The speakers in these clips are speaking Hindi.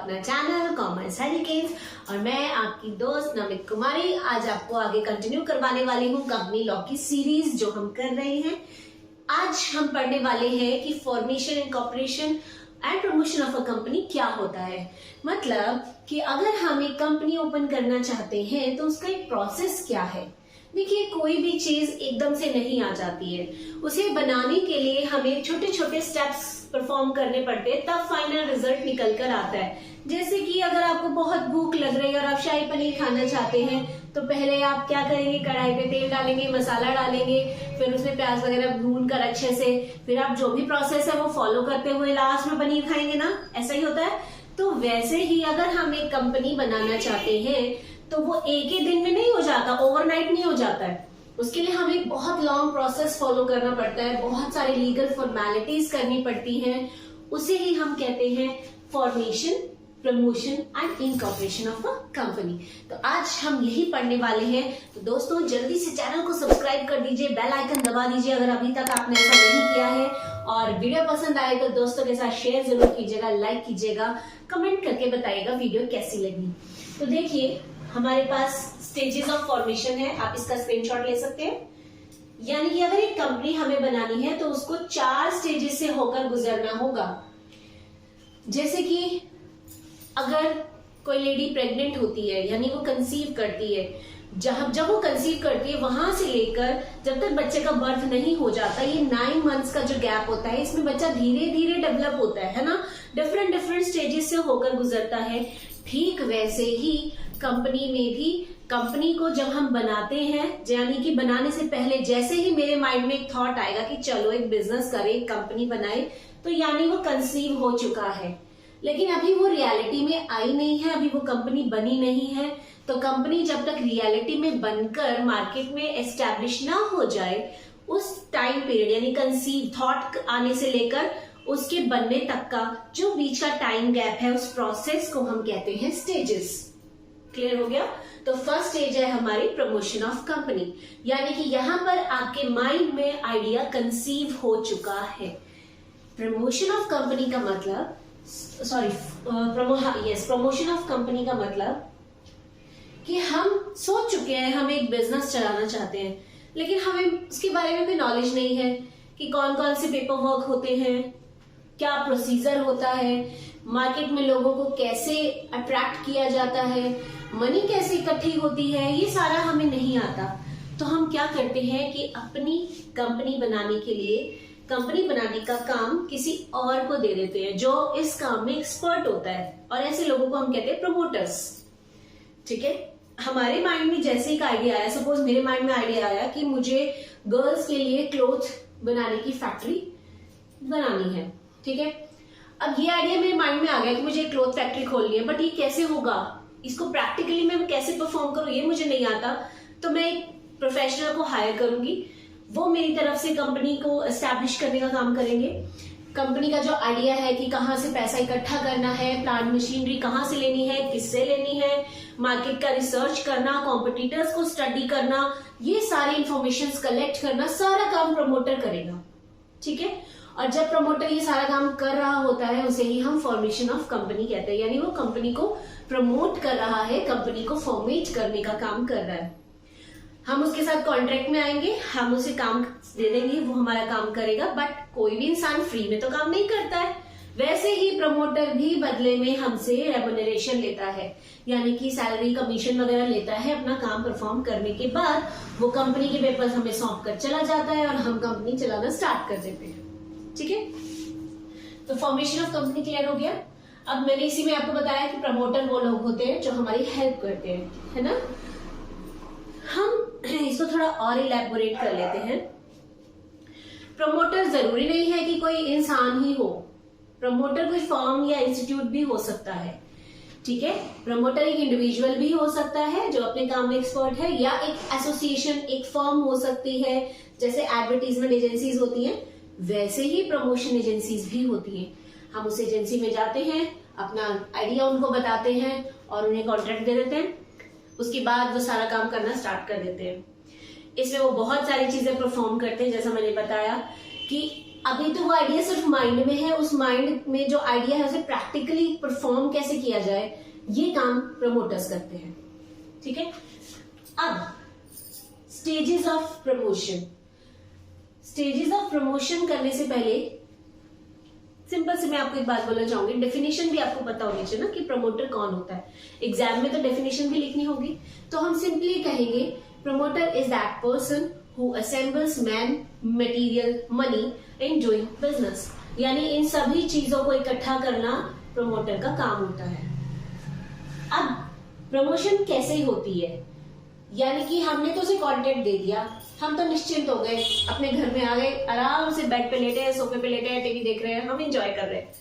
अपना चैनल कॉमर्स हरिकेन्स और मैं आपकी दोस्त नमित कुमारी आज आपको आगे कंटिन्यू करवाने वाली हूँ कंपनी लॉ की सीरीज जो हम कर रहे हैं। आज हम पढ़ने वाले हैं कि formation incorporation and promotion of a company क्या होता है। मतलब कि अगर हम एक कंपनी ओपन करना चाहते हैं तो उसका एक प्रोसेस क्या है। देखिए, कोई भी चीज एकदम से नहीं आ जाती है, उसे बनाने के लिए हमें छोटे छोटे स्टेप्स परफॉर्म करने पड़ते हैं, तब फाइनल रिजल्ट निकल कर आता है। जैसे कि अगर आपको बहुत भूख लग रही है और आप शाही पनीर खाना चाहते हैं तो पहले आप क्या करेंगे, कढ़ाई पे तेल डालेंगे, मसाला डालेंगे, फिर उसमें प्याज वगैरह भून कर अच्छे से फिर आप जो भी प्रोसेस है वो फॉलो करते हुए लास्ट में पनीर खाएंगे ना, ऐसा ही होता है। तो वैसे ही अगर हम एक कंपनी बनाना चाहते हैं तो वो एक ही दिन में नहीं हो जाता, ओवरनाइट नहीं हो जाता है। उसके लिए हमें बहुत लॉन्ग प्रोसेस फॉलो करना पड़ता है, बहुत सारी लीगल फॉर्मेलिटीज करनी पड़ती हैं। उसे ही हम कहते हैं formation, promotion and incorporation of a company. तो आज हम यही पढ़ने वाले हैं। तो दोस्तों जल्दी से चैनल को सब्सक्राइब कर दीजिए, बेल आइकन दबा दीजिए अगर अभी तक आपने ऐसा नहीं किया है, और वीडियो पसंद आए तो दोस्तों के साथ शेयर जरूर कीजिएगा, लाइक कीजिएगा, कमेंट करके बताइएगा वीडियो कैसी लगी। तो देखिए, हमारे पास स्टेजेस ऑफ फॉर्मेशन है, आप इसका स्क्रीनशॉट ले सकते हैं। यानी कि अगर एक कंपनी हमें बनानी है तो उसको 4 स्टेजेस से होकर गुजरना होगा। जैसे कि अगर कोई लेडी प्रेग्नेंट होती है, यानी वो कंसीव करती है, जब वो कंसीव करती है वहां से लेकर जब तक बच्चे का बर्थ नहीं हो जाता, ये 9 मंथ्स का जो गैप होता है, इसमें बच्चा धीरे धीरे डेवलप होता है ना, डिफरेंट डिफरेंट स्टेजेस से होकर गुजरता है। ठीक वैसे ही कंपनी में भी, कंपनी को जब हम बनाते हैं, यानी कि बनाने से पहले जैसे ही मेरे माइंड में एक थॉट आएगा कि चलो एक बिजनेस करें, एक कंपनी बनाए, तो यानी वो कंसीव हो चुका है, लेकिन अभी वो रियलिटी में आई नहीं है, अभी वो कंपनी बनी नहीं है। तो कंपनी जब तक रियलिटी में बनकर मार्केट में एस्टैब्लिश ना हो जाए, उस टाइम पीरियड यानी कंसीव थॉट आने से लेकर उसके बनने तक का जो बीच का टाइम गैप है, उस प्रोसेस को हम कहते हैं स्टेजेस। क्लियर हो गया? तो फर्स्ट स्टेज है हमारी प्रमोशन ऑफ कंपनी, यानी कि यहां पर आपके माइंड में आइडिया कंसीव हो चुका है। प्रमोशन ऑफ कंपनी का मतलब प्रमोशन ऑफ कंपनी का मतलब कि हम सोच चुके हैं हम एक बिजनेस चलाना चाहते हैं, लेकिन हमें उसके बारे में कोई नॉलेज नहीं है कि कौन कौन से पेपर वर्क होते हैं, क्या प्रोसीजर होता है, मार्केट में लोगों को कैसे अट्रैक्ट किया जाता है, मनी कैसे इकट्ठी होती है, ये सारा हमें नहीं आता। तो हम क्या करते हैं कि अपनी कंपनी बनाने के लिए कंपनी बनाने का काम किसी और को दे देते हैं जो इस काम में एक्सपर्ट होता है, और ऐसे लोगों को हम कहते हैं प्रमोटर्स। ठीक है, हमारे माइंड में जैसे एक आइडिया आया, सपोज मेरे माइंड में आइडिया आया कि मुझे गर्ल्स के लिए क्लोथ बनाने की फैक्ट्री बनानी है। ठीक है, अब ये आइडिया मेरे माइंड में आ गया कि मुझे क्लोथ फैक्ट्री खोलनी है, बट ये कैसे होगा, इसको प्रैक्टिकली मैं कैसे परफॉर्म करूं, ये मुझे नहीं आता। तो मैं एक प्रोफेशनल को हायर करूंगी, वो मेरी तरफ से कंपनी को एस्टैब्लिश करने का काम करेंगे। कंपनी का जो आइडिया है कि कहाँ से पैसा इकट्ठा करना है, प्लांट मशीनरी कहाँ से लेनी है, किससे लेनी है, मार्केट का रिसर्च करना, कॉम्पिटिटर्स को स्टडी करना, ये सारी इंफॉर्मेशन कलेक्ट करना, सारा काम प्रमोटर करेगा। ठीक है, और जब प्रमोटर ये सारा काम कर रहा होता है उसे ही हम फॉर्मेशन ऑफ कंपनी कहते हैं, यानी वो कंपनी को प्रमोट कर रहा है, कंपनी को फॉर्मेट करने का काम कर रहा है। हम उसके साथ कॉन्ट्रैक्ट में आएंगे, हम उसे काम दे देंगे, वो हमारा काम करेगा, बट कोई भी इंसान फ्री में तो काम नहीं करता है। वैसे ही प्रमोटर भी बदले में हमसे रेम्यूनरेशन लेता है, यानी कि सैलरी, कमीशन वगैरह लेता है। अपना काम परफॉर्म करने के बाद वो कंपनी के पेपर्स हमें सौंप कर चला जाता है और हम कंपनी चलाना स्टार्ट कर देते हैं। ठीक है, तो फॉर्मेशन ऑफ कंपनी क्लियर हो गया। अब मैंने इसी में आपको बताया कि प्रमोटर वो लोग होते हैं जो हमारी हेल्प करते हैं, है ना। हम इसको थोड़ा और इलैबोरेट कर लेते हैं। प्रमोटर जरूरी नहीं है कि कोई इंसान ही हो, प्रमोटर कोई फर्म या इंस्टीट्यूट भी हो सकता है। ठीक है, प्रमोटर एक इंडिविजुअल भी हो सकता है जो अपने काम में एक्सपर्ट है, या एक एसोसिएशन, एक फर्म हो सकती है, जैसे एडवर्टीजमेंट एजेंसीज होती हैं, वैसे ही प्रमोशन एजेंसीज भी होती हैं। हम उस एजेंसी में जाते हैं, अपना आइडिया उनको बताते हैं और उन्हें कॉन्ट्रैक्ट दे देते हैं। उसके बाद वो सारा काम करना स्टार्ट कर देते हैं। इसमें वो बहुत सारी चीजें परफॉर्म करते हैं, जैसा मैंने बताया कि अभी तो वो आइडिया सिर्फ माइंड में है, उस माइंड में जो आइडिया है उसे प्रैक्टिकली परफॉर्म कैसे किया जाए, ये काम प्रमोटर्स करते हैं। ठीक है, अब stages of promotion. Stages of promotion करने से पहले सिंपल से मैं आपको एक बात बोलना चाहूंगी, डेफिनेशन भी आपको पता होनी चाहिए ना कि प्रमोटर कौन होता है। एग्जाम में तो डेफिनेशन भी लिखनी होगी, तो हम सिंपली कहेंगे promoter is that person who assembles man, material, money in doing business. यानी इन सभी चीजों को इकट्ठा करना प्रमोटर का काम होता है। अब प्रमोशन कैसे होती है, यानी कि हमने तो उसे कॉन्ट्रैक्ट दे दिया, हम तो निश्चिंत हो गए, अपने घर में आ गए, आराम से बेड पे लेटे हैं, सोफे पे लेटे हैं, टीवी देख रहे हैं, हम एंजॉय कर रहे हैं।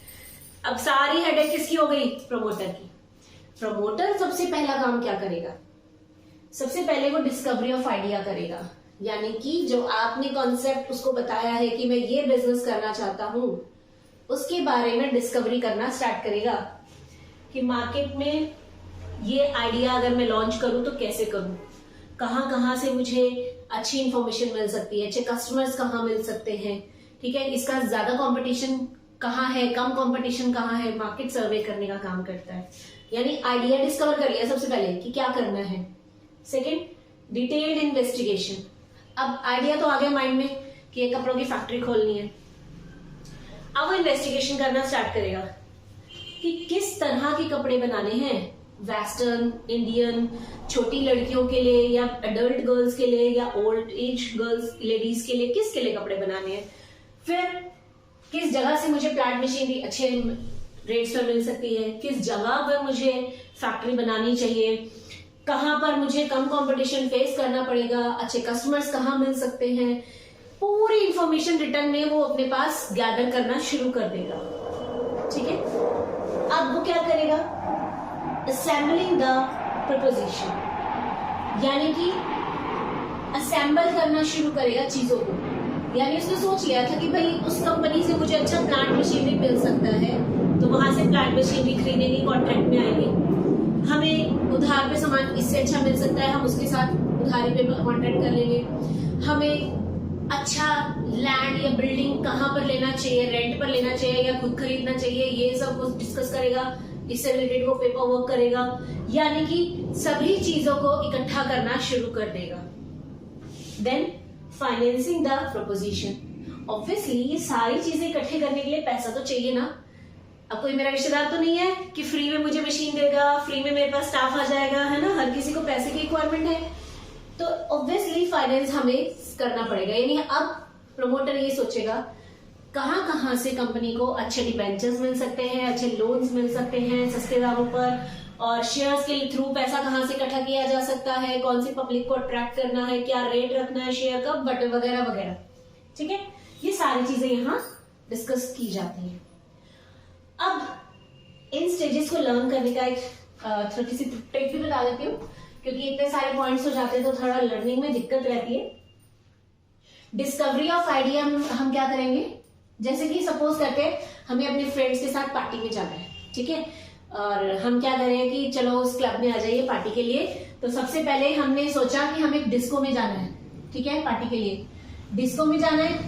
अब सारी हेडेक किसकी हो गई? प्रमोटर की। प्रमोटर सबसे पहला काम क्या करेगा? सबसे पहले वो डिस्कवरी ऑफ आइडिया करेगा, यानी कि जो आपने कॉन्सेप्ट उसको बताया है कि मैं ये बिजनेस करना चाहता हूं, उसके बारे में डिस्कवरी करना स्टार्ट करेगा कि मार्केट में ये आइडिया अगर मैं लॉन्च करूं तो कैसे करूं, कहां से मुझे अच्छी इंफॉर्मेशन मिल सकती है, अच्छे कस्टमर्स कहाँ मिल सकते हैं, ठीक है, इसका ज्यादा कंपटीशन कहाँ है, कम कंपटीशन कहाँ है, मार्केट सर्वे करने का काम करता है। यानी आइडिया डिस्कवर कर लिया सबसे पहले कि क्या करना है। Second, detailed investigation. अब आइडिया तो आ गया माइंड में कि एक कपड़ों की फैक्ट्री खोलनी है, अब वो इन्वेस्टिगेशन करना स्टार्ट करेगा कि किस तरह के कपड़े बनाने हैं, वेस्टर्न, इंडियन, छोटी लड़कियों के लिए या अडल्ट गर्ल्स के लिए या ओल्ड एज गर्ल्स लेडीज के लिए, किसके लिए कपड़े बनाने हैं। फिर किस जगह से मुझे प्लांट मशीनरी अच्छे रेट्स पर मिल सकती है, किस जगह पर मुझे फैक्ट्री बनानी चाहिए, कहां पर मुझे कम कंपटीशन फेस करना पड़ेगा, अच्छे कस्टमर्स कहाँ मिल सकते हैं, पूरी इंफॉर्मेशन रिटर्न में वो अपने पास गैदर करना शुरू कर देगा। ठीक है, अब वो क्या करेगा? असेंबलिंग द प्रपोजिशन, यानी कि असेंबल करना शुरू करेगा चीजों को। यानी उसने सोच लिया था कि भाई उस कंपनी से मुझे अच्छा प्लांट मशीनरी मिल सकता है, तो वहां से प्लांट मशीनरी खरीदने की कॉन्ट्रैक्ट में आएंगे, हमें उधार पे सामान इससे अच्छा मिल सकता है, हम उसके साथ उधारी पे कॉन्ट्रैक्ट कर लेंगे, हमें अच्छा लैंड या बिल्डिंग कहाँ पर लेना चाहिए, रेंट पर लेना चाहिए या खुद खरीदना चाहिए, ये सब कुछ डिस्कस करेगा, इससे रिलेटेड वो पेपर वर्क करेगा, यानी कि सभी चीजों को इकट्ठा करना शुरू कर देगा। Then financing the proposition. Obviously ये सारी चीजें इकट्ठे करने के लिए पैसा तो चाहिए ना। अब कोई मेरा रिश्तेदार तो नहीं है कि फ्री में मुझे मशीन देगा, फ्री में मेरे पास स्टाफ आ जाएगा, है ना, हर किसी को पैसे की रिक्वायरमेंट है, तो ऑब्वियसली फाइनेंस हमें करना पड़ेगा। यानी अब प्रमोटर ये सोचेगा कहाँ से कंपनी को अच्छे डिबेंचर्स मिल सकते हैं, अच्छे लोन्स मिल सकते हैं सस्ते दामों पर, और शेयर्स के थ्रू पैसा कहाँ से इकट्ठा किया जा सकता है, कौन सी पब्लिक को अट्रैक्ट करना है, क्या रेट रखना है शेयर का, बट वगैरह वगैरह। ठीक है, ये सारी चीजें यहाँ डिस्कस की जाती है। अब इन स्टेजेस को लर्न करने का एक छोटी सी ट्रिक भी बता देती हूँ, क्योंकि इतने सारे पॉइंट्स हो जाते हैं तो थोड़ा लर्निंग में दिक्कत रहती है। डिस्कवरी ऑफ आइडिया हम क्या करेंगे, जैसे कि सपोज करके हमें अपने फ्रेंड्स के साथ पार्टी में जाना है, ठीक है, और हम क्या करें कि चलो उस क्लब में आ जाइए पार्टी के लिए। तो सबसे पहले हमने सोचा कि हमें डिस्को में जाना है, ठीक है, पार्टी के लिए डिस्को में जाना है।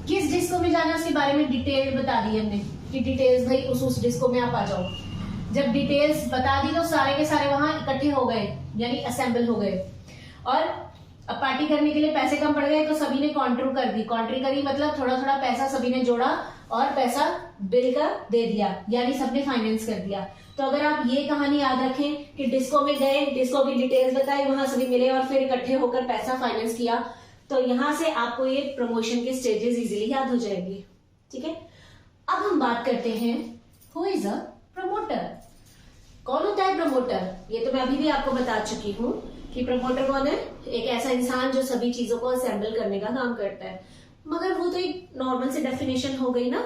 किस डिस्को में जाना है उसके बारे में डिटेल बता दी हमने कि डिटेल्स भाई उस डिस्को में आप आ जाओ। जब डिटेल्स बता दी तो सारे के सारे वहां इकट्ठे हो गए, यानी असेंबल हो गए, और अब पार्टी करने के लिए पैसे कम पड़ गए तो सभी ने कॉन्ट्री करी, मतलब थोड़ा थोड़ा पैसा सभी ने जोड़ा और पैसा बिल का दे दिया, यानी सबने फाइनेंस कर दिया। तो अगर आप ये कहानी याद रखें कि डिस्को में गए, डिस्को की डिटेल्स बताई, वहां सभी मिले और फिर इकट्ठे होकर पैसा फाइनेंस किया, तो यहां से आपको ये प्रमोशन के स्टेजेस इजीली याद हो जाएंगे। ठीक है, अब हम बात करते हैं हु इज अ प्रमोटर। कौन होता है प्रमोटर? ये तो मैं अभी भी आपको बता चुकी हूँ कि प्रमोटर कौन है, एक ऐसा इंसान जो सभी चीजों को असेंबल करने का काम करता है। मगर वो तो एक नॉर्मल सी डेफिनेशन हो गई ना,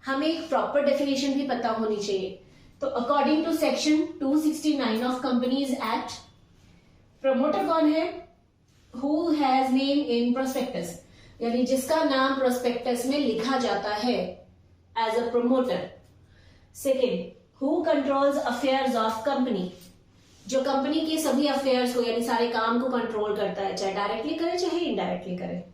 हमें एक प्रॉपर डेफिनेशन भी पता होनी चाहिए। तो according to section 269 of companies act, promoter कौन है? Who has name in prospectus, यानी जिसका नाम प्रोस्पेक्टस में लिखा जाता है as a promoter. Second, who controls affairs of company, जो कंपनी के सभी अफेयर्स को यानी सारे काम को कंट्रोल करता है, चाहे डायरेक्टली करे चाहे इनडायरेक्टली करे।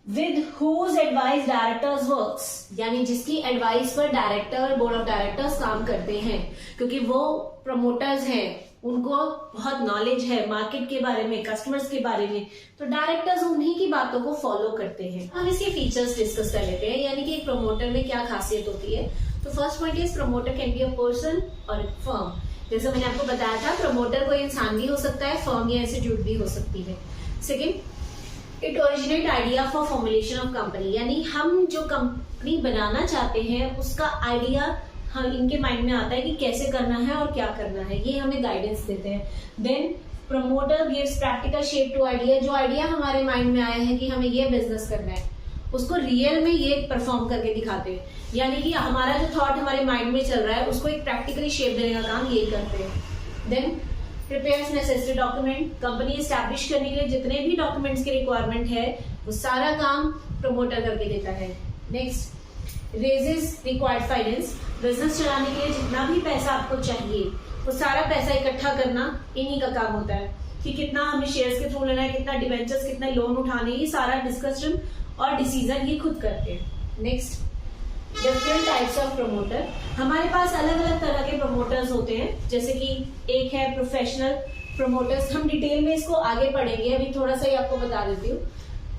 With whose advice directors works, यानी जिसकी एडवाइस पर डायरेक्टर, बोर्ड ऑफ डायरेक्टर्स काम करते हैं, क्योंकि वो प्रमोटर्स हैं, उनको बहुत नॉलेज है मार्केट के बारे में, कस्टमर्स के बारे में, तो डायरेक्टर्स उन्हीं की बातों को फॉलो करते हैं। हम इसके फीचर्स डिस्कस कर लेते हैं, यानी कि एक प्रमोटर में क्या खासियत होती है। तो first point is promoter can be a person और फर्म। जैसे मैंने आपको बताया था, प्रमोटर कोई इंसान भी हो सकता है, फर्म या इंस्टीट्यूट भी हो सकती है। Second, it originate idea for formulation of company, यानी हम जो कंपनी बनाना चाहते हैं उसका आइडिया हम इनके माइंड में आता है कि कैसे करना है और क्या करना है, ये हमें गाइडेंस देते हैं। Then promoter gives practical shape to idea, जो आइडिया हमारे माइंड में आया है कि हमें ये बिजनेस करना है, उसको रियल में ये परफॉर्म करके दिखाते हैं, यानी कि हमारा जो थॉट हमारे माइंड में चल रहा है उसको एक प्रैक्टिकली शेप देने का काम ये करते हैं। Then prepares necessary document, company establish करने के लिए जितने भी डॉक्यूमेंट्स की रिक्वायरमेंट है वो सारा काम प्रमोटर करके देता है। Next, raises required finance, business चलाने के लिए जितना भी पैसा आपको चाहिए वो सारा पैसा इकट्ठा करना इन्हीं का काम होता है, कि कितना हमें शेयर्स के थ्रू लेना है, कितना डिबेंचर्स, कितना लोन उठाने, ये सारा डिस्कशन और डिसीजन ये खुद करते हैं। Next, different types of promoter, हमारे पास अलग अलग तरह के प्रमोटर्स होते हैं, जैसे कि एक है प्रोफेशनल प्रमोटर्स, हम डिटेल में इसको आगे पढ़ेंगे, अभी थोड़ा सा ही आपको बता देती हूँ।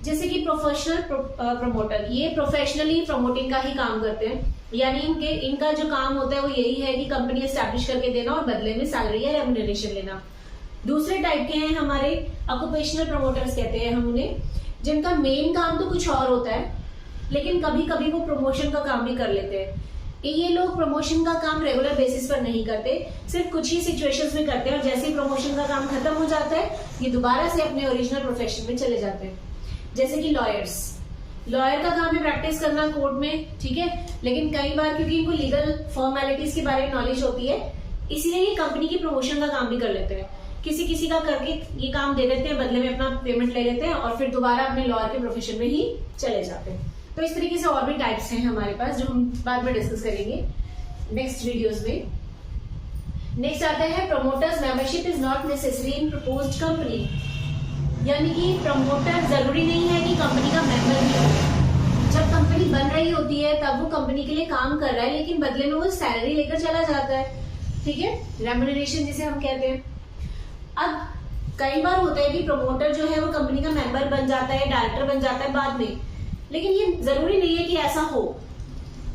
जैसे कि प्रोफेशनल प्रमोटर, ये प्रोफेशनली प्रमोटिंग का ही काम करते हैं, यानी इनका जो काम होता है वो यही है कि कंपनी एस्टैब्लिश करके देना और बदले में सैलरी या रेम्युनरेशन लेना। दूसरे टाइप के हैं हमारे ऑक्यूपेशनल प्रमोटर्स कहते हैं हम उन्हें, जिनका मेन काम तो कुछ और होता है, लेकिन कभी कभी वो प्रमोशन का काम भी कर लेते हैं। ये लोग प्रमोशन का काम रेगुलर बेसिस पर नहीं करते, सिर्फ कुछ ही सिचुएशंस में करते हैं, और जैसे ही प्रमोशन का काम खत्म हो जाता है ये दोबारा से अपने ओरिजिनल प्रोफेशन में चले जाते हैं। जैसे कि लॉयर का काम है प्रैक्टिस करना कोर्ट में, ठीक है, लेकिन कई बार क्योंकि इनको लीगल फॉर्मेलिटीज के बारे में नॉलेज होती है, इसीलिए ये कंपनी की प्रमोशन का काम भी कर लेते हैं, किसी का करके ये काम दे देते हैं, बदले में अपना पेमेंट ले लेते हैं और फिर दोबारा अपने लॉयर के प्रोफेशन में ही चले जाते हैं। तो इस तरीके से और भी टाइप्स हैं हमारे पास, जो हम बाद में डिस्कस करेंगे नेक्स्ट वीडियोस में। नेक्स्ट आता है promoters membership is not necessary in proposed company, यानी कि प्रमोटर जरूरी नहीं है कि कंपनी का मेंबर भी हो। जब कंपनी बन रही होती है तब वो कंपनी के लिए काम कर रहा है, लेकिन बदले में वो सैलरी लेकर चला जाता है, ठीक है, रेम्युनरेशन जिसे हम कहते हैं। अब कई बार होता है कि प्रमोटर जो है वो कंपनी का मेंबर बन जाता है, डायरेक्टर बन जाता है बाद में, लेकिन ये जरूरी नहीं है कि ऐसा हो,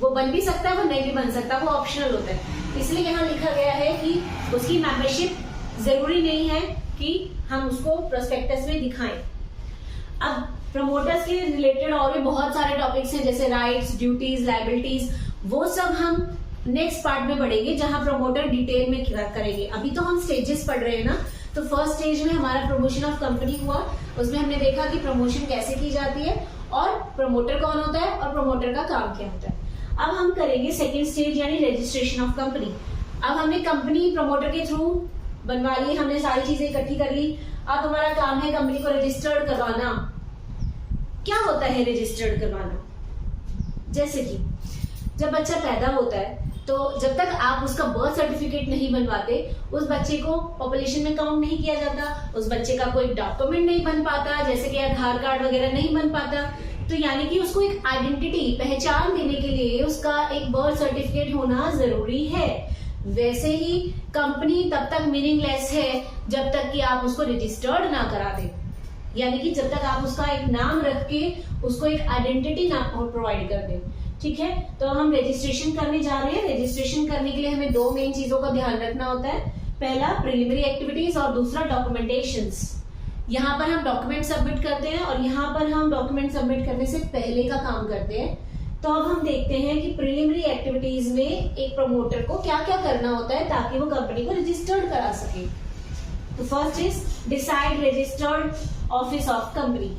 वो बन भी सकता है, वो नहीं भी बन सकता, वो ऑप्शनल होता है। इसलिए यहाँ लिखा गया है कि उसकी मेंबरशिप जरूरी नहीं है कि हम उसको प्रोस्पेक्टस में दिखाएं। अब प्रमोटर्स के रिलेटेड और भी बहुत सारे टॉपिक्स हैं, जैसे राइट्स, ड्यूटीज, लायबिलिटीज, वो सब हम नेक्स्ट पार्ट में पढ़ेंगे, जहां प्रमोटर डिटेल में करेंगे। अभी तो हम स्टेजेस पढ़ रहे हैं ना, तो फर्स्ट स्टेज में हमारा प्रमोशन ऑफ कंपनी हुआ, उसमें हमने देखा कि प्रमोशन कैसे की जाती है और प्रमोटर कौन होता है और प्रमोटर का काम क्या होता है। अब हम करेंगे सेकेंड स्टेज, यानी रजिस्ट्रेशन ऑफ कंपनी। अब हमने कंपनी प्रमोटर के थ्रू बनवा ली, हमने सारी चीजें इकट्ठी कर ली, अब हमारा काम है कंपनी को रजिस्टर्ड करवाना। क्या होता है रजिस्टर्ड करवाना? जैसे कि जब बच्चा पैदा होता है तो जब तक आप उसका बर्थ सर्टिफिकेट नहीं बनवाते, उस बच्चे को पॉपुलेशन में काउंट नहीं किया जाता, उस बच्चे का कोई डॉक्यूमेंट नहीं बन पाता, जैसे कि आधार कार्ड वगैरह नहीं बन पाता। तो यानी कि उसको एक आइडेंटिटी, पहचान देने के लिए उसका एक बर्थ सर्टिफिकेट होना जरूरी है। वैसे ही कंपनी तब तक मीनिंगलेस है जब तक कि आप उसको रजिस्टर्ड ना करा दें, यानी कि जब तक आप उसका एक नाम रख के उसको एक आइडेंटिटी ना प्रोवाइड कर दें, ठीक है। तो हम रजिस्ट्रेशन करने जा रहे हैं। रजिस्ट्रेशन करने के लिए हमें दो मेन चीजों का ध्यान रखना होता है, पहला प्रिलिमिनरी एक्टिविटीज और दूसरा डॉक्यूमेंटेशंस। यहाँ पर हम डॉक्यूमेंट सबमिट करते हैं और यहाँ पर हम डॉक्यूमेंट सबमिट करने से पहले का काम करते हैं। तो अब हम देखते हैं कि प्रिलिमिनरी एक्टिविटीज में एक प्रमोटर को क्या क्या करना होता है ताकि वो कंपनी को रजिस्टर्ड करा सके। तो first is decide registered office of company.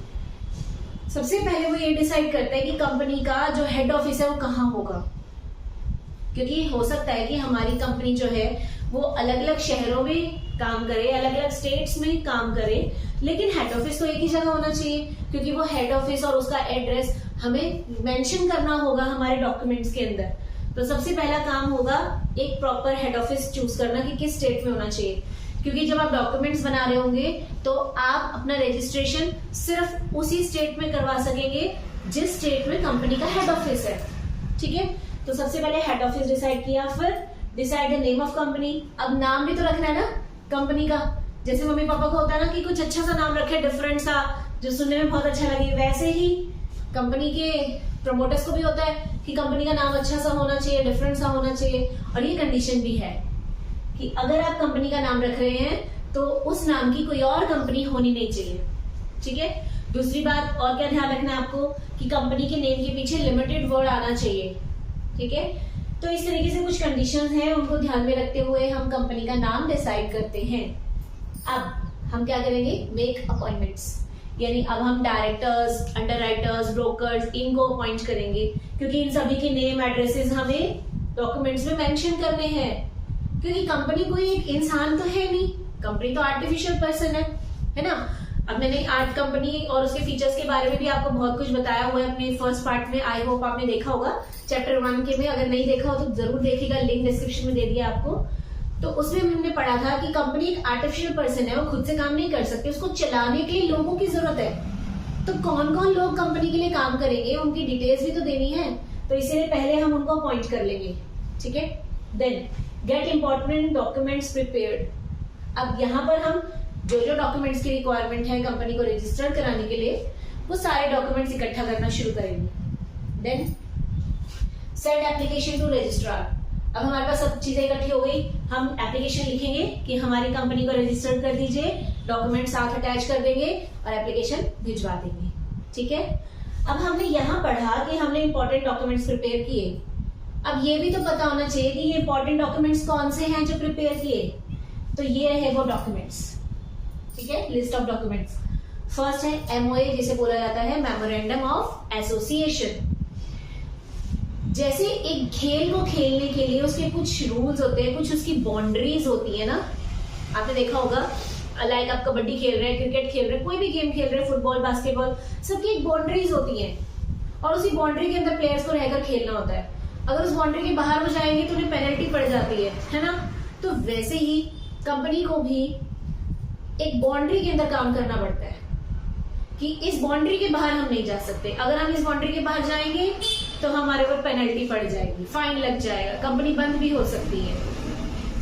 सबसे पहले वो ये डिसाइड करता है कि कंपनी का जो हेड ऑफिस है वो कहाँ होगा, क्योंकि हो सकता है कि हमारी कंपनी जो है वो अलग अलग शहरों में काम करे, अलग अलग स्टेट्स में काम करे, लेकिन हेड ऑफिस तो एक ही जगह होना चाहिए, क्योंकि वो हेड ऑफिस और उसका एड्रेस हमें मेंशन करना होगा हमारे डॉक्यूमेंट्स के अंदर। तो सबसे पहला काम होगा एक प्रॉपर हेड ऑफिस चूज करना कि किस स्टेट में होना चाहिए। क्योंकि जब आप डॉक्यूमेंट्स बना रहे होंगे तो आप अपना रजिस्ट्रेशन सिर्फ उसी स्टेट में करवा सकेंगे जिस स्टेट में कंपनी का हेड ऑफिस है। ठीक है, तो सबसे पहले हेड ऑफिस डिसाइड किया, फिर decide the name of company. अब नाम भी तो रखना है ना कंपनी का। जैसे मम्मी पापा को होता है ना कि कुछ अच्छा सा नाम रखे, डिफरेंट सा, जो सुनने में बहुत अच्छा लगे, वैसे ही कंपनी के प्रमोटर्स को भी होता है कि कंपनी का नाम अच्छा सा होना चाहिए, डिफरेंट सा होना चाहिए। और ये कंडीशन भी है कि अगर आप कंपनी का नाम रख रहे हैं तो उस नाम की कोई और कंपनी होनी नहीं चाहिए। ठीक है, दूसरी बात और क्या ध्यान रखना है आपको कि कंपनी के नेम के पीछे लिमिटेड वर्ड आना चाहिए। ठीक है, तो इस तरीके से कुछ कंडीशंस हैं, उनको ध्यान में रखते हुए हम कंपनी का नाम डिसाइड करते हैं। अब हम क्या करेंगे, मेक अपॉइंटमेंट्स, यानी अब हम डायरेक्टर्स, अंडरराइटर्स, ब्रोकर्स इनको अपॉइंट करेंगे, क्योंकि इन सभी के नेम एड्रेसेस हमें डॉक्यूमेंट्स में मेंशन करने हैं। क्योंकि कंपनी कोई एक इंसान तो है नहीं, कंपनी तो आर्टिफिशियल पर्सन है ना। अब मैंने आर्ट कंपनी और उसके फीचर्स के बारे में भी आपको बहुत कुछ बताया हुआ है अपने फर्स्ट पार्ट में, आई होप आपने देखा होगा चैप्टर 1 के में। अगर नहीं देखा हो तो जरूर देखिएगा, लिंक डिस्क्रिप्शन में दे दिया आपको। तो उसमें हमने पढ़ा था कि कंपनी एक आर्टिफिशियल पर्सन है, वो खुद से काम नहीं कर सकती, उसको चलाने के लिए लोगों की जरूरत है। तो कौन कौन लोग कंपनी के लिए काम करेंगे, उनकी डिटेल्स भी तो देनी है, तो इसीलिए पहले हम उनको अपॉइंट कर लेंगे। ठीक है, then get important documents prepared. अब यहाँ पर हम जो जो डॉक्यूमेंट्स की रिक्वायरमेंट है कंपनी को रजिस्टर कराने के लिए, वो सारे डॉक्यूमेंट्स इकट्ठा करना शुरू करेंगे। Then send application to registrar. अब हमारे पास सब चीजें इकट्ठी हो गई, हम एप्लीकेशन लिखेंगे कि हमारी कंपनी को रजिस्टर कर दीजिए, डॉक्यूमेंट साथ अटैच कर देंगे और एप्लीकेशन भिजवा देंगे। ठीक है, अब हमने यहाँ पढ़ा कि हमने इंपॉर्टेंट डॉक्यूमेंट्स प्रिपेयर किए। अब ये भी तो पता होना चाहिए कि ये इंपॉर्टेंट डॉक्यूमेंट्स कौन से हैं जो प्रिपेयर किए। तो ये है वो डॉक्यूमेंट्स। ठीक है, लिस्ट ऑफ डॉक्यूमेंट्स। फर्स्ट है एमओए, जिसे बोला जाता है मेमोरेंडम ऑफ एसोसिएशन। जैसे एक खेल को खेलने के लिए उसके कुछ रूल्स होते हैं, कुछ उसकी बाउंड्रीज होती है ना। आपने देखा होगा, लाइक आप कबड्डी खेल रहे हैं, क्रिकेट खेल रहे हैं, कोई भी गेम खेल रहे हैं, फुटबॉल, बास्केटबॉल, सबकी एक बाउंड्रीज होती है और उसी बाउंड्री के अंदर प्लेयर्स को रहकर खेलना होता है। अगर उस बाउंड्री के बाहर हो जाएंगे तो उन्हें पेनल्टी पड़ जाती है ना। तो वैसे ही कंपनी को भी एक बाउंड्री के अंदर काम करना पड़ता है कि इस बाउंड्री के बाहर हम नहीं जा सकते। अगर हम इस बाउंड्री के बाहर जाएंगे तो हमारे ऊपर पेनल्टी पड़ जाएगी, फाइन लग जाएगा, कंपनी बंद भी हो सकती है।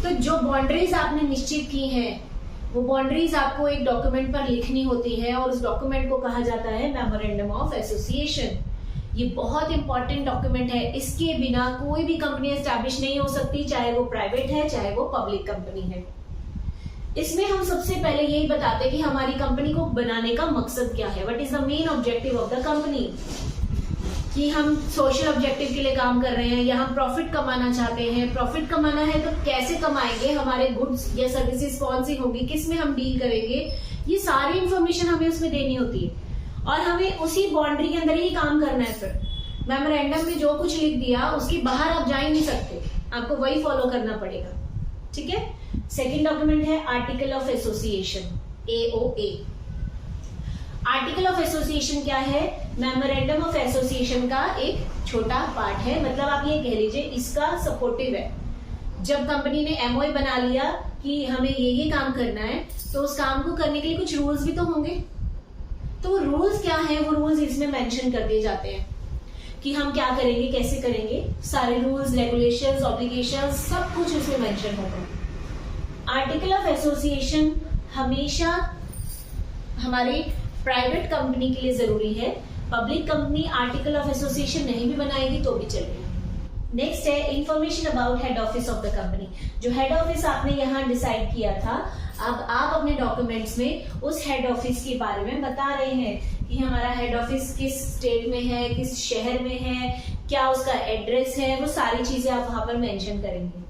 तो जो बाउंड्रीज आपने निश्चित की हैं, वो बाउंड्रीज आपको एक डॉक्यूमेंट पर लिखनी होती है और उस डॉक्यूमेंट को कहा जाता है मेमोरेंडम ऑफ एसोसिएशन। ये बहुत इंपॉर्टेंट डॉक्यूमेंट है, इसके बिना कोई भी कंपनी एस्टैब्लिश नहीं हो सकती, चाहे वो प्राइवेट है चाहे वो पब्लिक कंपनी है। इसमें हम सबसे पहले यही बताते हैं कि हमारी कंपनी को बनाने का मकसद क्या है, what is the main objective of the company. कि हम सोशल ऑब्जेक्टिव के लिए काम कर रहे हैं या हम प्रॉफिट कमाना चाहते हैं। प्रॉफिट कमाना है तो कैसे कमाएंगे, हमारे गुड्स या सर्विसेज कौन सी होंगी, किस में हम डील करेंगे, ये सारी इंफॉर्मेशन हमें उसमें देनी होती है और हमें उसी बाउंड्री के अंदर ही काम करना है। फिर मेमोरेंडम में जो कुछ लिख दिया उसके बाहर आप जा ही नहीं सकते, आपको वही फॉलो करना पड़ेगा। ठीक है, सेकेंड डॉक्यूमेंट है article of association, AOA। Article of association क्या है, मेमोरेंडम ऑफ एसोसिएशन का एक छोटा पार्ट है, मतलब आप ये कह लीजिए इसका सपोर्टिव है। जब कंपनी ने एमओए बना लिया कि हमें ये काम करना है, तो उस काम को करने के लिए कुछ रूल्स भी तो होंगे। तो रूल्स क्या है, वो रूल्स इसमें मेंशन कर दिए जाते हैं कि हम क्या करेंगे, कैसे करेंगे, सारे रूल्स, रेगुलेशंस, ऑब्लिगेशंस, सब कुछ इसमें मेंशन होगा। आर्टिकल ऑफ एसोसिएशन हमेशा हमारे प्राइवेट कंपनी के लिए जरूरी है, public company article of association नहीं भी बनाएगी तो भी चलेगा। नेक्स्ट है information about head office of the company. जो हेड ऑफिस आपने यहाँ डिसाइड किया था, अब आप अपने डॉक्यूमेंट्स में उस हेड ऑफिस के बारे में बता रहे हैं कि हमारा हेड ऑफिस किस स्टेट में है, किस शहर में है, क्या उसका एड्रेस है, वो सारी चीजें आप वहां पर मेंशन करेंगे।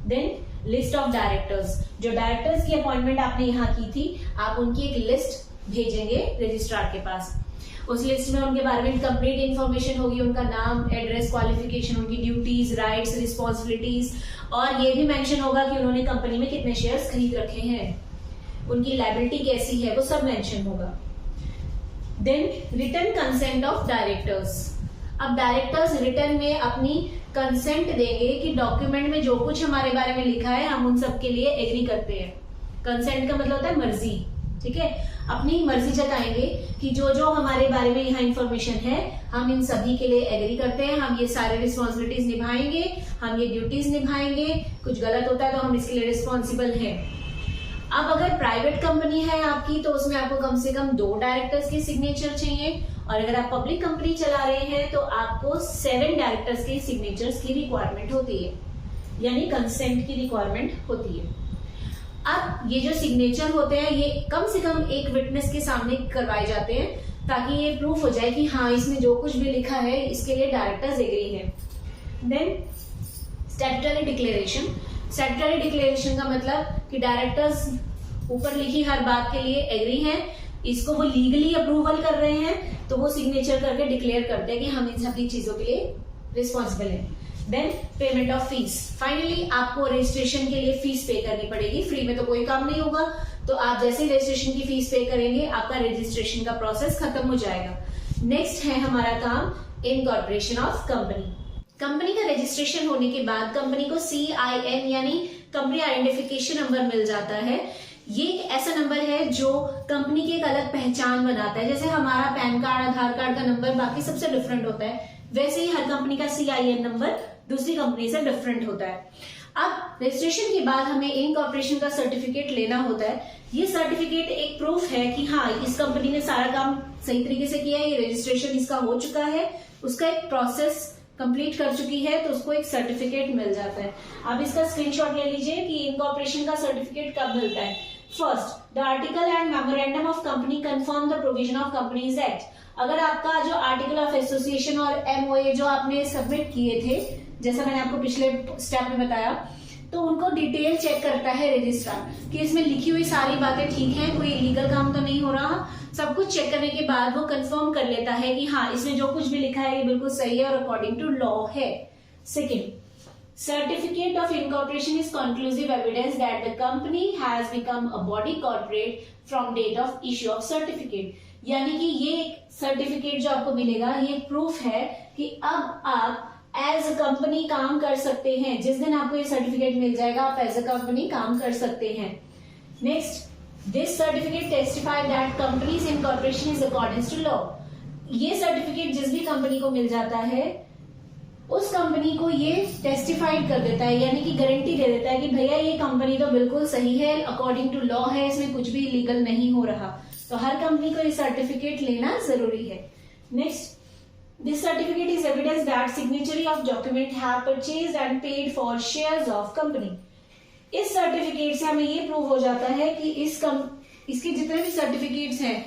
देन लिस्ट ऑफ डायरेक्टर्स, जो डायरेक्टर्स की अपॉइंटमेंट आपने यहाँ की थी, आप उनकी एक लिस्ट भेजेंगे रजिस्ट्रार के पास। उस लिस्ट में उनके बारे में कंप्लीट इंफॉर्मेशन होगी, उनका नाम, एड्रेस, क्वालिफिकेशन, उनकी ड्यूटीज, राइट्स, रिस्पॉन्सिबिलिटीज, और ये भी मेंशन होगा कि उन्होंने कंपनी में कितने शेयर्स खरीद रखे हैं, उनकी लायबिलिटी कैसी है, वो सब मेंशन होगा। Then written consent of directors. अब डायरेक्टर्स रिटर्न में अपनी कंसेंट देंगे कि डॉक्यूमेंट में जो कुछ हमारे बारे में लिखा है हम उन सब के लिए एग्री करते हैं। कंसेंट का मतलब होता है मर्जी, ठीक है, अपनी मर्जी जताएंगे कि जो जो हमारे बारे में यहाँ इंफॉर्मेशन है हम इन सभी के लिए एग्री करते हैं, हम ये सारे रिस्पॉन्सिबिलिटीज निभाएंगे, हम ये ड्यूटीज निभाएंगे, कुछ गलत होता है तो हम इसके लिए रिस्पॉन्सिबल हैं। अब अगर प्राइवेट कंपनी है आपकी तो उसमें आपको कम से कम 2 डायरेक्टर्स के सिग्नेचर चाहिए, और अगर आप पब्लिक कंपनी चला रहे हैं तो आपको 7 डायरेक्टर्स के सिग्नेचर्स की रिक्वायरमेंट होती है, यानी कंसेंट की रिक्वायरमेंट होती है। अब ये जो सिग्नेचर होते हैं ये कम से कम एक विटनेस के सामने करवाए जाते हैं ताकि ये प्रूफ हो जाए कि हाँ इसमें जो कुछ भी लिखा है इसके लिए डायरेक्टर्स एग्री हैं। Then statutory declaration. Statutory declaration का मतलब कि डायरेक्टर्स ऊपर लिखी हर बात के लिए एग्री हैं, इसको वो लीगली अप्रूवल कर रहे हैं तो वो सिग्नेचर करके डिक्लेयर करते हैं कि हम इन सभी चीजों के लिए रिस्पॉन्सिबल हैं। Then payment of fees. Finally आपको रजिस्ट्रेशन के लिए फीस पे करनी पड़ेगी, फ्री में तो कोई काम नहीं होगा, तो आप जैसे ही रजिस्ट्रेशन की फीस पे करेंगे आपका रजिस्ट्रेशन का प्रोसेस खत्म हो जाएगा। नेक्स्ट है हमारा काम इनकॉर्पोरेशन ऑफ कंपनी। कंपनी का रजिस्ट्रेशन होने के बाद कंपनी को CIN यानी कंपनी आइडेंटिफिकेशन नंबर मिल जाता है। ये एक ऐसा नंबर है जो कंपनी की एक अलग पहचान बनाता है। जैसे हमारा पैन कार्ड, आधार कार्ड का नंबर बाकी सबसे डिफरेंट होता है, वैसे ही हर कंपनी का CIN नंबर दूसरी कंपनी से डिफरेंट होता है। अब रजिस्ट्रेशन के बाद हमें इनकॉर्पोरेशन का सर्टिफिकेट लेना होता है। ये सर्टिफिकेट एक प्रूफ है कि हाँ इस कंपनी ने सारा काम सही तरीके से किया है, ये रजिस्ट्रेशन इसका हो चुका है, उसका एक प्रोसेस कंप्लीट कर चुकी है, तो उसको एक सर्टिफिकेट मिल जाता है। आप इसका स्क्रीनशॉट ले लीजिए कि इनकॉर्पोरेशन का सर्टिफिकेट कब मिलता है। First, the article and memorandum of company confirm the provision of companies act. अगर आपका जो आर्टिकल ऑफ एसोसिएशन और MOA जो आपने सबमिट किए थे, जैसा मैंने आपको पिछले स्टेप में बताया, तो उनको डिटेल चेक करता है रजिस्ट्रार कि इसमें लिखी हुई सारी बातें ठीक हैं, कोई इलीगल काम तो नहीं हो रहा। सब कुछ चेक करने के बाद वो कंफर्म कर लेता है कि हाँ इसमें जो कुछ भी लिखा है ये बिल्कुल सही है और अकॉर्डिंग टू लॉ है। Second, Certificate of incorporation is conclusive evidence that the company has become a body corporate from date of issue of certificate। यानी कि ये सर्टिफिकेट जो आपको मिलेगा ये प्रूफ है कि अब आप एज अ कंपनी काम कर सकते हैं। जिस दिन आपको ये सर्टिफिकेट मिल जाएगा आप एज अ कंपनी काम कर सकते हैं। Next, this certificate testify that companies incorporation is according to law. ये सर्टिफिकेट जिस भी कंपनी को मिल जाता है उस कंपनी को ये टेस्टिफाइड कर देता है, यानी कि गारंटी दे देता है कि भैया ये कंपनी तो बिल्कुल सही है, अकॉर्डिंग टू लॉ है, इसमें कुछ भी इलीगल नहीं हो रहा। तो हर कंपनी को ये सर्टिफिकेट लेना जरूरी है। Next, this certificate is evidence that signatory of document have purchased and paid for shares of company. इस सर्टिफिकेट से हमें ये प्रूव हो जाता है कि इसके जितने भी सर्टिफिकेट्स हैं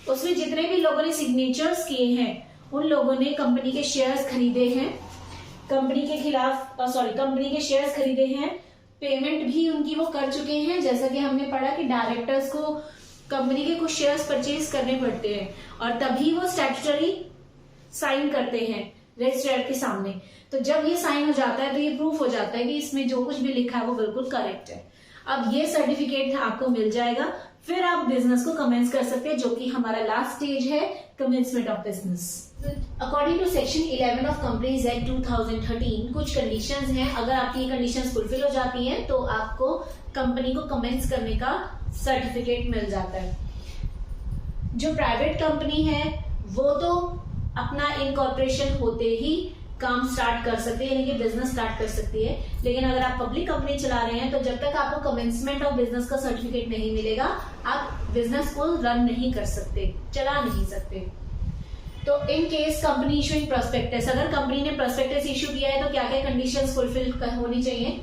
उसमें जितने भी लोगों ने सिग्नेचर्स किए हैं उन लोगों ने कंपनी के शेयर्स खरीदे हैं, कंपनी के शेयर्स खरीदे हैं, पेमेंट भी उनकी वो कर चुके हैं। जैसा कि हमने पढ़ा कि डायरेक्टर्स को कंपनी के कुछ शेयर्स परचेज करने पड़ते हैं और तभी वो स्टैट्यूटरी साइन करते हैं रजिस्ट्रार के सामने। तो जब ये साइन हो जाता है तो ये प्रूफ हो जाता है कि इसमें जो कुछ भी लिखा है वो बिल्कुल करेक्ट है। अब ये सर्टिफिकेट आपको मिल जाएगा, फिर आप बिजनेस को कमेंस कर सकते हैं, जो कि हमारा लास्ट स्टेज है, commencement of business. According to section 11 of companies act 2013 कुछ कंडीशंस हैं। अगर आपकी ये कंडीशंस फुलफिल हो जाती हैं तो आपको कंपनी को कमेंस करने का सर्टिफिकेट मिल जाता है। जो प्राइवेट कंपनी है वो तो अपना इनकॉर्पोरेशन होते ही काम स्टार्ट कर सकते हैं, यानी कि बिजनेस स्टार्ट कर सकती है। लेकिन अगर आप पब्लिक कंपनी चला रहे हैं तो जब तक आपको कमेंसमेंट ऑफ बिजनेस का सर्टिफिकेट नहीं मिलेगा आप बिजनेस को रन नहीं कर सकते, चला नहीं सकते। तो in case company issuing prospectus, अगर कंपनी ने प्रोस्पेक्टस इशू किया है तो क्या क्या कंडीशंस फुलफिल होनी चाहिए।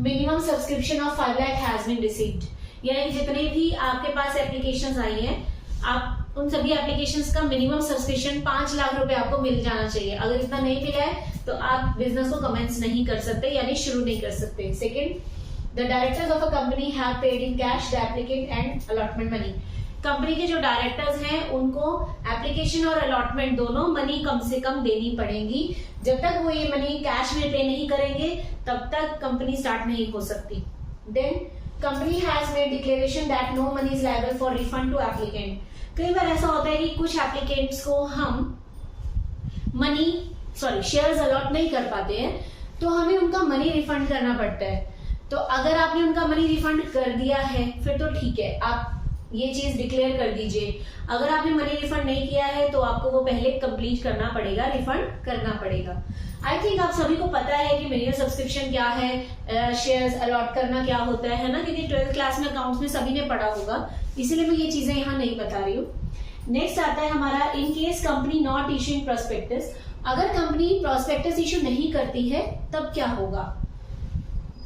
Minimum subscription of 5 lakh has been received, यानी जितने भी आपके पास एप्लीकेशंस आई हैं आप उन सभी एप्लीकेशंस का मिनिमम सब्सक्रिप्शन 5 लाख रुपए आपको मिल जाना चाहिए। अगर इतना नहीं मिला है तो आप बिजनेस को कमेंस नहीं कर सकते, यानी शुरू नहीं कर सकते। Second, the directors of a company have paid in cash the applicant and allotment money. Company के जो डायरेक्टर्स हैं उनको एप्लीकेशन और अलॉटमेंट दोनों मनी कम से कम देनी पड़ेगी। जब तक वो ये मनी कैश में पे नहीं करेंगे तब तक कंपनी स्टार्ट नहीं हो सकती। Then company has made declaration that no money is liable for refund to applicant. कई बार ऐसा होता है कि कुछ एप्लीकेंट्स को हम शेयर्स अलॉट नहीं कर पाते हैं तो हमें उनका मनी रिफंड करना पड़ता है। तो अगर आपने उनका मनी रिफंड कर दिया है फिर तो ठीक है, आप ये चीज डिक्लेयर कर दीजिए। अगर आपने मनी रिफंड नहीं किया है तो आपको वो पहले कंप्लीट करना पड़ेगा, रिफंड करना पड़ेगा। आई थिंक आप सभी को पता है कि मिनिमम सब्सक्रिप्शन क्या है, शेयर्स अलॉट करना क्या होता है ना, क्योंकि 12th क्लास में अकाउंट्स में सभी ने पढ़ा होगा, इसीलिए मैं ये चीजें यहाँ नहीं बता रही हूँ। नेक्स्ट आता है हमारा इन case company not issuing prospectus. अगर कंपनी प्रोस्पेक्टस इशू नहीं करती है तब क्या होगा?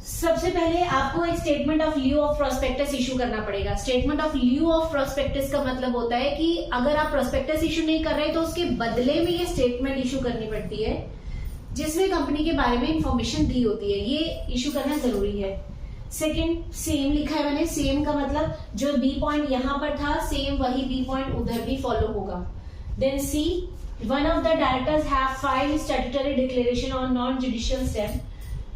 सबसे पहले आपको एक statement of leave of prospectus issue करना पड़ेगा। Statement of leave of prospectus का मतलब होता है कि अगर आप प्रोस्पेक्टस इशू नहीं कर रहे तो उसके बदले में ये स्टेटमेंट इशू करनी पड़ती है जिसमें कंपनी के बारे में इंफॉर्मेशन दी होती है, ये इशू करना जरूरी है। सेकंड, सेम लिखा है मैंने, सेम का मतलब जो बी पॉइंट यहां पर था सेम वही बी पॉइंट उधर भी फॉलो होगा। Then see, one of the directors have filed statutory declaration on non judicial step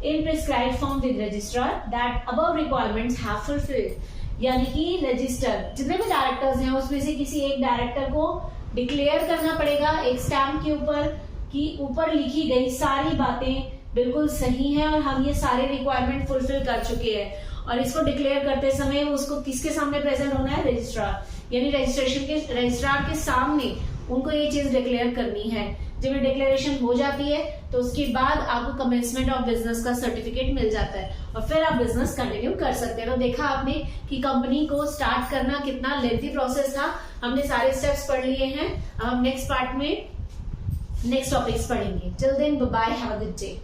in prescribed form with registrar that above requirements have fulfilled। यानी कि रजिस्टर जितने भी डायरेक्टर्स हैं उसमें से किसी एक डायरेक्टर को डिक्लेयर करना पड़ेगा एक स्टैम्प के ऊपर कि ऊपर लिखी गई सारी बातें बिल्कुल सही हैं और हम ये सारे रिक्वायरमेंट फुलफिल कर चुके हैं। और इसको डिक्लेयर करते समय उसको किसके सामने प्रेजेंट होना है? रजिस्ट्रार, यानी रजिस्ट्रार के सामने उनको ये चीज डिक्लेयर करनी है। जब ये डिक्लेरेशन हो जाती है तो उसके बाद आपको कमेंसमेंट ऑफ बिजनेस का सर्टिफिकेट मिल जाता है और फिर आप बिजनेस कंटिन्यू कर सकते हैं। तो देखा आपने कि कंपनी को स्टार्ट करना कितना लेंथी प्रोसेस था। हमने सारे स्टेप्स पढ़ लिए हैं। अब हम नेक्स्ट पार्ट में नेक्स्ट टॉपिक्स पढ़ेंगे। Till then bye, have a good day.